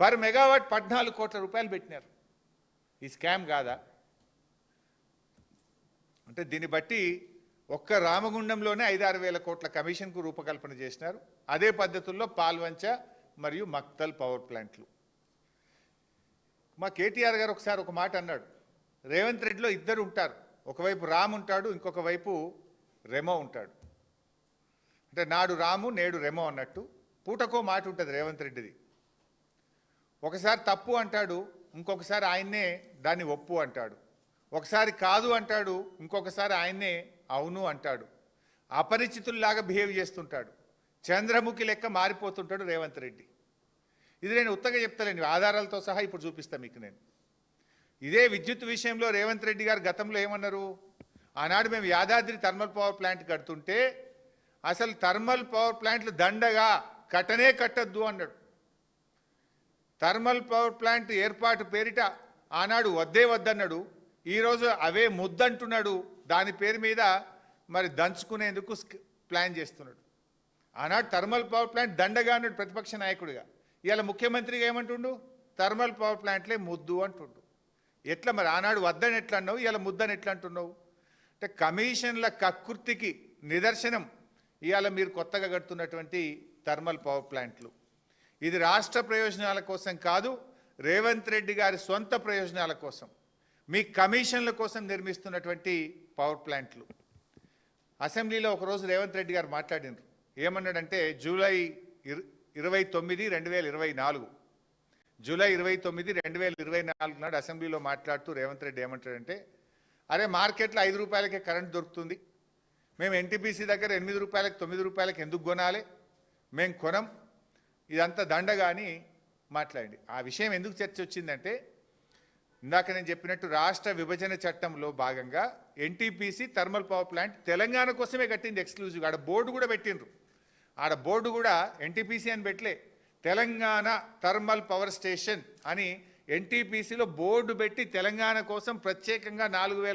Per megawatt 14 కోట్ల రూపాయలు పెట్టినారు. ఈ స్కామ్ కాదా? అంటే దీన్ని బట్టి ఒక్క రామగుండంలోనే 5-6 వేల కోట్ల కమిషన్కు రూపకల్పన చేసినారు. అదే పద్ధతుల్లో పాల్వంచ మరియు మక్తల్ పవర్ ప్లాంట్లు. మా కేటీఆర్ గారు ఒకసారి ఒక మాట అన్నాడు, రేవంత్ రెడ్డిలో ఇద్దరు ఉంటారు, ఒకవైపు రామ్ ఉంటాడు, ఇంకొక వైపు రెమో ఉంటాడు. అంటే నాడు రాము నేడు రెమో అన్నట్టు పూటకో మాట ఉంటుంది రేవంత్ రెడ్డిది. ఒకసారి తప్పు అంటాడు, ఇంకొకసారి ఆయన్నే దాన్ని ఒప్పు అంటాడు. ఒకసారి కాదు అంటాడు, ఇంకొకసారి ఆయన్నే అవును అంటాడు. అపరిచితుల్లాగా బిహేవ్ చేస్తుంటాడు. చంద్రముఖి లెక్క మారిపోతుంటాడు రేవంత్ రెడ్డి. ఇది నేను ఉత్తగా చెప్తానండి, ఆధారాలతో సహా ఇప్పుడు చూపిస్తాను మీకు నేను. ఇదే విద్యుత్ విషయంలో రేవంత్ రెడ్డి గారు గతంలో ఏమన్నారు, ఆనాడు మేము యాదాద్రి థర్మల్ పవర్ ప్లాంట్ కడుతుంటే అసలు థర్మల్ పవర్ ప్లాంట్లు దండగా కట్టనే కట్టద్దు అన్నాడు. థర్మల్ పవర్ ప్లాంట్ ఏర్పాటు పేరిట ఆనాడు వద్దే వద్దన్నాడు, ఈరోజు అవే ముద్దంటున్నాడు. దాని పేరు మీద మరి దంచుకునేందుకు ప్లాన్ చేస్తున్నాడు. ఆనాడు థర్మల్ పవర్ ప్లాంట్ దండగా అన్నాడు ప్రతిపక్ష నాయకుడిగా. ఇవాళ ముఖ్యమంత్రిగా ఏమంటుండు, థర్మల్ పవర్ ప్లాంట్లే ముద్దు అంటుండు. ఎట్లా మరి? ఆనాడు వద్దని ఎట్లా అన్నావు, ఇవాళ ముద్దని ఎట్లా అంటున్నావు? అంటే కమిషన్ల కకృతికి నిదర్శనం ఇవాళ మీరు కొత్తగా కడుతున్నటువంటి థర్మల్ పవర్ ప్లాంట్లు. ఇది రాష్ట్ర ప్రయోజనాల కోసం కాదు, రేవంత్ రెడ్డి గారి సొంత ప్రయోజనాల కోసం, మీ కమిషన్ల కోసం నిర్మిస్తున్నటువంటి పవర్ ప్లాంట్లు. అసెంబ్లీలో ఒకరోజు రేవంత్ రెడ్డి గారు మాట్లాడినారు. ఏమన్నాడంటే జూలై 29, 2024 జూలై 29, 2024 నాడు అసెంబ్లీలో మాట్లాడుతూ రేవంత్ రెడ్డి ఏమంటాడంటే, అరే మార్కెట్లో 5 రూపాయలకే కరెంట్ దొరుకుతుంది, మేము ఎన్టీపీసీ దగ్గర 8 రూపాయలకి 9 రూపాయలకి ఎందుకు కొనాలి, మేము కొనం, ఇదంతా దండగా అని మాట్లాడండి. ఆ విషయం ఎందుకు చర్చ వచ్చిందంటే, ఇందాక నేను చెప్పినట్టు రాష్ట్ర విభజన చట్టంలో భాగంగా NTPC thermal power plant Telangana కోసమే కట్టింది ఎక్స్క్లూజివ్గా. ఆడ బోర్డు కూడా పెట్టిండ్రు. ఆడ బోర్డు కూడా ఎన్టీపీసీ అని పెట్టలే, తెలంగాణ థర్మల్ పవర్ స్టేషన్ అని ఎన్టీపీసీలో బోర్డు పెట్టి తెలంగాణ కోసం ప్రత్యేకంగా 4,000